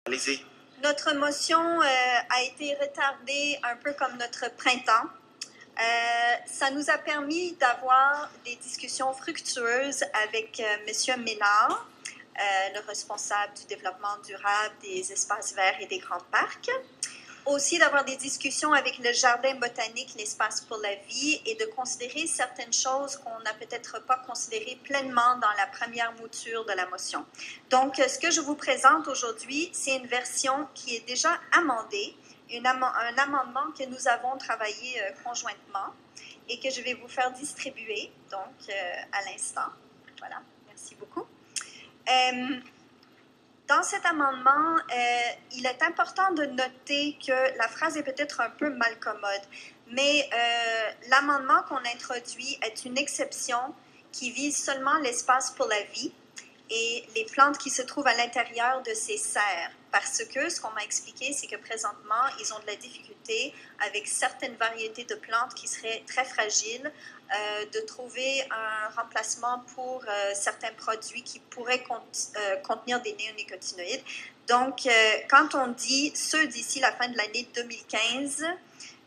Allez-y. Notre motion a été retardée un peu comme notre printemps. Ça nous a permis d'avoir des discussions fructueuses avec M. Ménard, le responsable du développement durable des espaces verts et des grands parcs. Aussi d'avoir des discussions avec le jardin botanique, l'espace pour la vie, et de considérer certaines choses qu'on n'a peut-être pas considérées pleinement dans la première mouture de la motion. Donc, ce que je vous présente aujourd'hui, c'est une version qui est déjà amendée, un amendement que nous avons travaillé conjointement et que je vais vous faire distribuer, donc, à l'instant. Voilà, merci beaucoup. Dans cet amendement, il est important de noter que la phrase est peut-être un peu malcommode, mais l'amendement qu'on introduit est une exception qui vise seulement l'espace pour la vie et les plantes qui se trouvent à l'intérieur de ces serres. Parce que ce qu'on m'a expliqué, c'est que présentement, ils ont de la difficulté avec certaines variétés de plantes qui seraient très fragiles, de trouver un remplacement pour certains produits qui pourraient contenir des néonicotinoïdes. Donc, quand on dit ceux d'ici la fin de l'année 2015,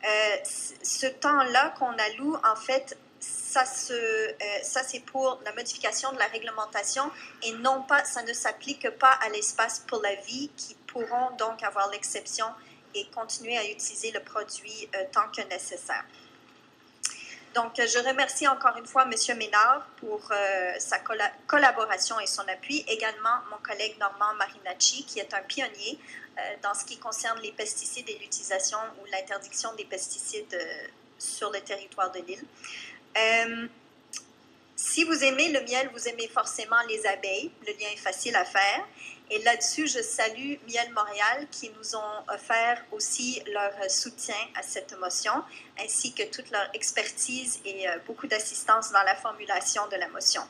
ce temps-là qu'on alloue, en fait, ça c'est pour la modification de la réglementation et non pas, ça ne s'applique pas à l'espace pour la vie qui pourront donc avoir l'exception et continuer à utiliser le produit tant que nécessaire. Donc, je remercie encore une fois M. Ménard pour sa collaboration et son appui. Également, mon collègue Normand Marinacci, qui est un pionnier dans ce qui concerne les pesticides et l'utilisation ou l'interdiction des pesticides sur le territoire de l'île. Si vous aimez le miel, vous aimez forcément les abeilles. Le lien est facile à faire. Et là-dessus, je salue Miel Montréal qui nous ont offert aussi leur soutien à cette motion, ainsi que toute leur expertise et beaucoup d'assistance dans la formulation de la motion.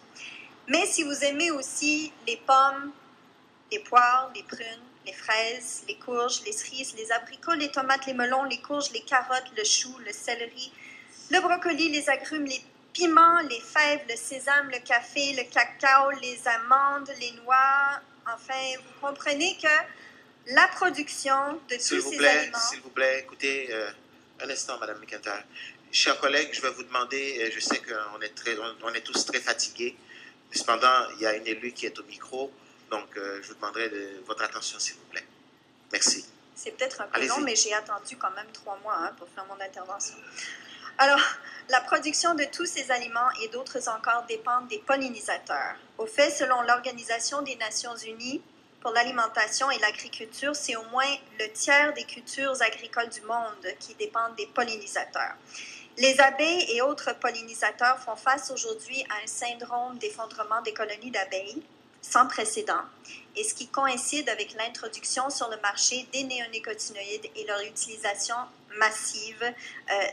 Mais si vous aimez aussi les pommes, les poires, les prunes, les fraises, les courges, les cerises, les abricots, les tomates, les melons, les courges, les carottes, le chou, le céleri, le brocoli, les agrumes, les piments, les fèves, le sésame, le café, le cacao, les amandes, les noix. Enfin, vous comprenez que la production de tous ces aliments... S'il vous plaît, écoutez, un instant, Mme McIntyre. Chers collègues, je vais vous demander, je sais qu'on est tous très fatigués, mais cependant, il y a une élue qui est au micro, donc je vous demanderai votre attention, s'il vous plaît. Merci. C'est peut-être un peu long, mais j'ai attendu quand même 3 mois pour faire mon intervention. Alors, la production de tous ces aliments et d'autres encore dépendent des pollinisateurs. Au fait, selon l'Organisation des Nations Unies pour l'alimentation et l'agriculture, c'est au moins le tiers des cultures agricoles du monde qui dépendent des pollinisateurs. Les abeilles et autres pollinisateurs font face aujourd'hui à un syndrome d'effondrement des colonies d'abeilles sans précédent, et ce qui coïncide avec l'introduction sur le marché des néonicotinoïdes et leur utilisation massive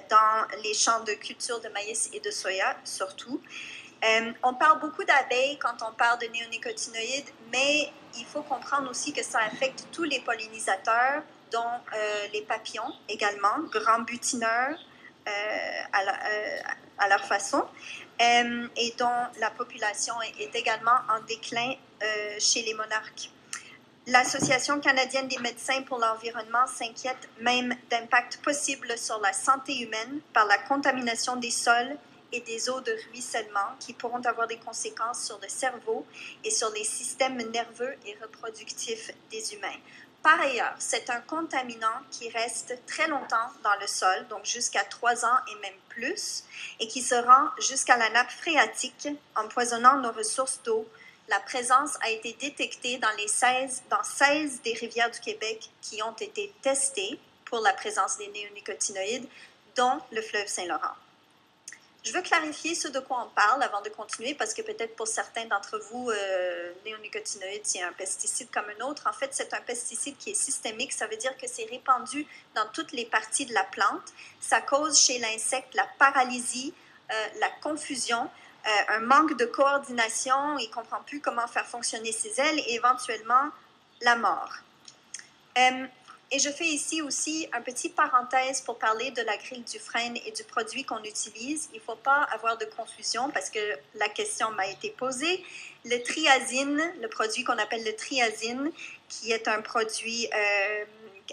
dans les champs de culture de maïs et de soya, surtout. On parle beaucoup d'abeilles quand on parle de néonicotinoïdes, mais il faut comprendre aussi que ça affecte tous les pollinisateurs, dont les papillons également, grands butineurs à leur façon, et dont la population est également en déclin chez les monarques. L'Association canadienne des médecins pour l'environnement s'inquiète même d'impacts possibles sur la santé humaine par la contamination des sols et des eaux de ruissellement qui pourront avoir des conséquences sur le cerveau et sur les systèmes nerveux et reproductifs des humains. Par ailleurs, c'est un contaminant qui reste très longtemps dans le sol, donc jusqu'à 3 ans et même plus, et qui se rend jusqu'à la nappe phréatique, empoisonnant nos ressources d'eau. La présence a été détectée dans 16 des rivières du Québec qui ont été testées pour la présence des néonicotinoïdes, dont le fleuve Saint-Laurent. Je veux clarifier ce de quoi on parle avant de continuer, parce que peut-être pour certains d'entre vous, néonicotinoïdes, c'est un pesticide comme un autre. En fait, c'est un pesticide qui est systémique. Ça veut dire que c'est répandu dans toutes les parties de la plante. Ça cause chez l'insecte la paralysie, la confusion, un manque de coordination. Il ne comprend plus comment faire fonctionner ses ailes et éventuellement la mort. Et je fais ici aussi un petit parenthèse pour parler de la grille Dufresne et du produit qu'on utilise. Il ne faut pas avoir de confusion parce que la question m'a été posée. Le triazine, le produit qu'on appelle le triazine, qui est un produit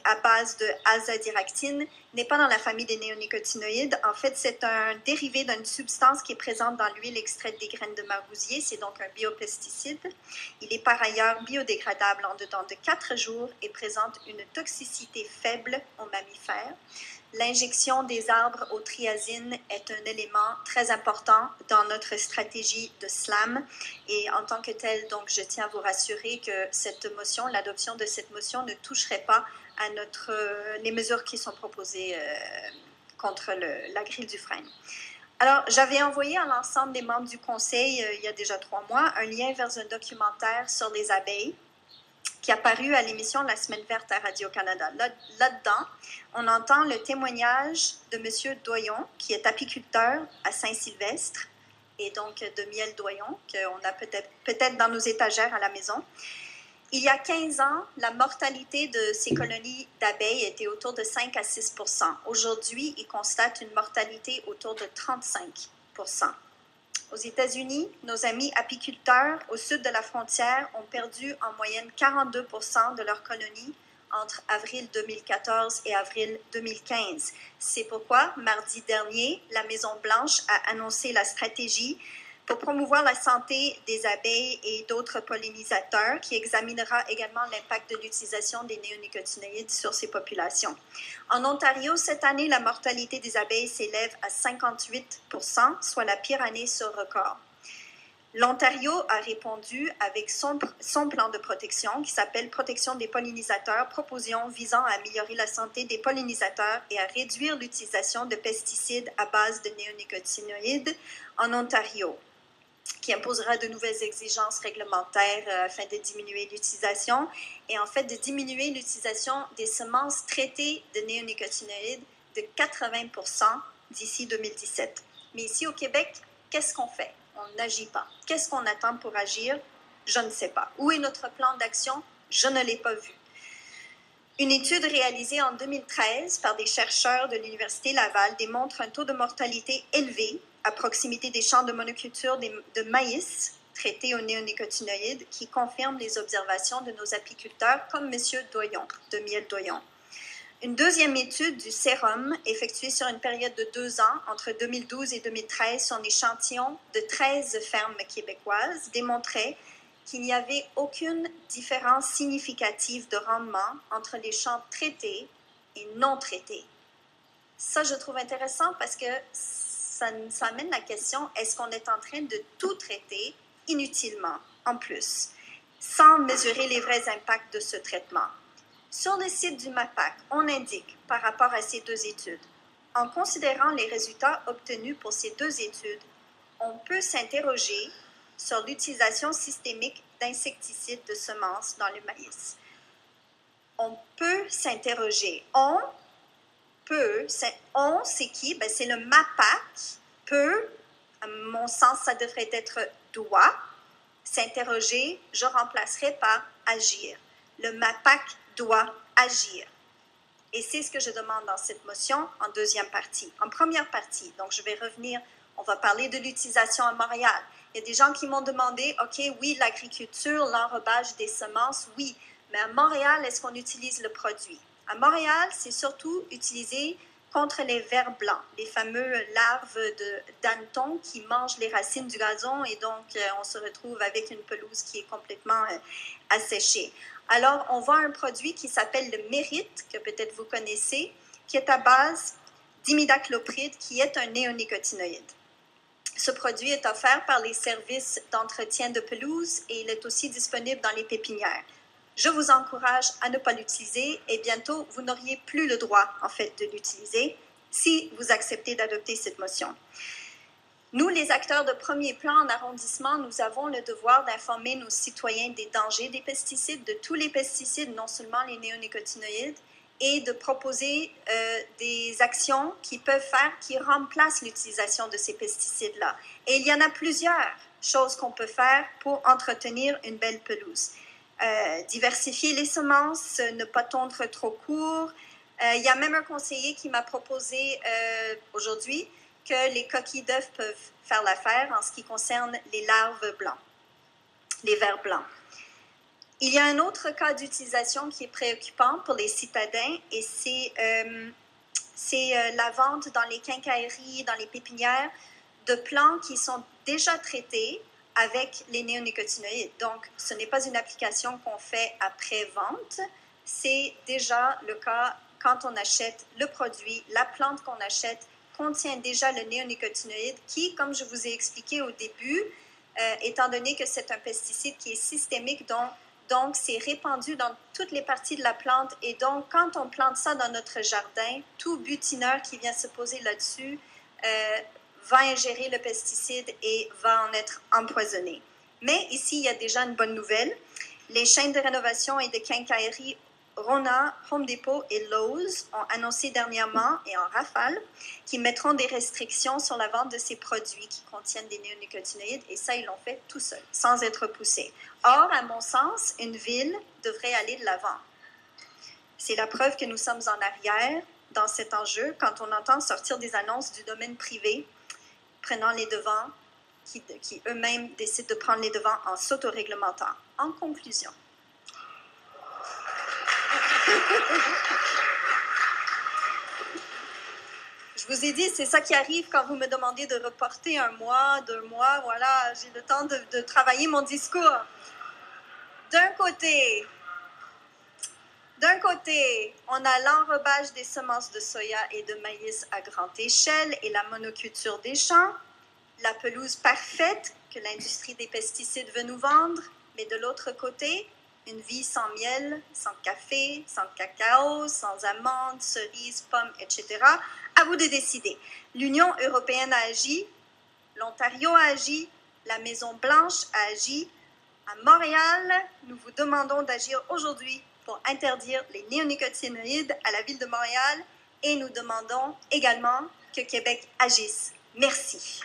à base de azadiractine, n'est pas dans la famille des néonicotinoïdes. En fait, c'est un dérivé d'une substance qui est présente dans l'huile extraite des graines de margousier. C'est donc un biopesticide. Il est par ailleurs biodégradable en dedans de 4 jours et présente une toxicité faible aux mammifères. L'injection des arbres au triazine est un élément très important dans notre stratégie de SLAM et en tant que tel, donc, je tiens à vous rassurer que cette motion, l'adoption de cette motion ne toucherait pas à les mesures qui sont proposées contre la grille Dufresne. Alors, j'avais envoyé à l'ensemble des membres du conseil, il y a déjà 3 mois, un lien vers un documentaire sur les abeilles qui a paru à l'émission La Semaine verte à Radio-Canada. Là-dedans, on entend le témoignage de M. Doyon, qui est apiculteur à Saint-Sylvestre, et donc de Miel Doyon, qu'on a peut-être dans nos étagères à la maison. Il y a 15 ans, la mortalité de ces colonies d'abeilles était autour de 5 à 6 %. Aujourd'hui, il constate une mortalité autour de 35 %. Aux États-Unis, nos amis apiculteurs au sud de la frontière ont perdu en moyenne 42 % de leurs colonies entre avril 2014 et avril 2015. C'est pourquoi, mardi dernier, la Maison-Blanche a annoncé la stratégie pour promouvoir la santé des abeilles et d'autres pollinisateurs, qui examinera également l'impact de l'utilisation des néonicotinoïdes sur ces populations. En Ontario, cette année, la mortalité des abeilles s'élève à 58 %, soit la pire année sur record. L'Ontario a répondu avec son plan de protection qui s'appelle « Protection des pollinisateurs, proposition visant à améliorer la santé des pollinisateurs et à réduire l'utilisation de pesticides à base de néonicotinoïdes en Ontario », qui imposera de nouvelles exigences réglementaires afin de diminuer l'utilisation et en fait de diminuer l'utilisation des semences traitées de néonicotinoïdes de 80 % d'ici 2017. Mais ici au Québec, qu'est-ce qu'on fait? On n'agit pas. Qu'est-ce qu'on attend pour agir? Je ne sais pas. Où est notre plan d'action? Je ne l'ai pas vu. Une étude réalisée en 2013 par des chercheurs de l'Université Laval démontre un taux de mortalité élevé à proximité des champs de monoculture de maïs traités aux néonicotinoïdes qui confirme les observations de nos apiculteurs comme M. Doyon, de Miel Doyon. Une deuxième étude du sérum effectuée sur une période de 2 ans entre 2012 et 2013 sur un échantillon de 13 fermes québécoises démontrait qu'il n'y avait aucune différence significative de rendement entre les champs traités et non traités. Ça, je trouve intéressant parce que ça amène la question, est-ce qu'on est en train de tout traiter inutilement, en plus, sans mesurer les vrais impacts de ce traitement? Sur le site du MAPAC, on indique, par rapport à ces 2 études, en considérant les résultats obtenus pour ces 2 études, on peut s'interroger sur l'utilisation systémique d'insecticides de semences dans le maïs. On peut s'interroger. On, c'est qui? Ben, c'est le MAPAC. Peut, à mon sens, ça devrait être doit. S'interroger, je remplacerai par agir. Le MAPAC doit agir. Et c'est ce que je demande dans cette motion en deuxième partie. En première partie, donc je vais revenir, on va parler de l'utilisation à Montréal. Il y a des gens qui m'ont demandé, OK, oui, l'agriculture, l'enrobage des semences, oui, mais à Montréal, est-ce qu'on utilise le produit? À Montréal, c'est surtout utilisé contre les vers blancs, les fameux larves d'hanneton qui mangent les racines du gazon et donc on se retrouve avec une pelouse qui est complètement asséchée. Alors, on voit un produit qui s'appelle le Mérite, que peut-être vous connaissez, qui est à base d'imidaclopride, qui est un néonicotinoïde. Ce produit est offert par les services d'entretien de pelouse et il est aussi disponible dans les pépinières. Je vous encourage à ne pas l'utiliser et bientôt, vous n'auriez plus le droit, en fait, de l'utiliser si vous acceptez d'adopter cette motion. Nous, les acteurs de premier plan en arrondissement, nous avons le devoir d'informer nos citoyens des dangers des pesticides, de tous les pesticides, non seulement les néonicotinoïdes, et de proposer des actions qui peuvent faire, qui remplacent l'utilisation de ces pesticides-là. Et il y en a plusieurs choses qu'on peut faire pour entretenir une belle pelouse. diversifier les semences, ne pas tondre trop court. Il y a même un conseiller qui m'a proposé aujourd'hui que les coquilles d'œufs peuvent faire l'affaire en ce qui concerne les larves blancs, les vers blancs. Il y a un autre cas d'utilisation qui est préoccupant pour les citadins et c'est la vente dans les quincailleries, dans les pépinières de plants qui sont déjà traités avec les néonicotinoïdes. Donc, ce n'est pas une application qu'on fait après vente, c'est déjà le cas quand on achète le produit, la plante qu'on achète contient déjà le néonicotinoïde qui, comme je vous ai expliqué au début, étant donné que c'est un pesticide qui est systémique, donc c'est répandu dans toutes les parties de la plante et donc quand on plante ça dans notre jardin, tout butineur qui vient se poser là-dessus va ingérer le pesticide et va en être empoisonné. Mais ici, il y a déjà une bonne nouvelle. Les chaînes de rénovation et de quincaillerie Rona, Home Depot et Lowe's ont annoncé dernièrement et en rafale qu'ils mettront des restrictions sur la vente de ces produits qui contiennent des néonicotinoïdes et ça, ils l'ont fait tout seul, sans être poussés. Or, à mon sens, une ville devrait aller de l'avant. C'est la preuve que nous sommes en arrière dans cet enjeu quand on entend sortir des annonces du domaine privé prenant les devants, qui eux-mêmes décident de prendre les devants en s'autoréglementant. En conclusion, je vous ai dit, c'est ça qui arrive quand vous me demandez de reporter 1 mois, 2 mois, voilà, j'ai le temps de travailler mon discours. D'un côté, on a l'enrobage des semences de soya et de maïs à grande échelle et la monoculture des champs, la pelouse parfaite que l'industrie des pesticides veut nous vendre, mais de l'autre côté, une vie sans miel, sans café, sans cacao, sans amandes, cerises, pommes, etc. À vous de décider. L'Union européenne a agi, l'Ontario a agi, la Maison-Blanche a agi. À Montréal, nous vous demandons d'agir aujourd'hui pour interdire les néonicotinoïdes à la ville de Montréal et nous demandons également que Québec agisse. Merci.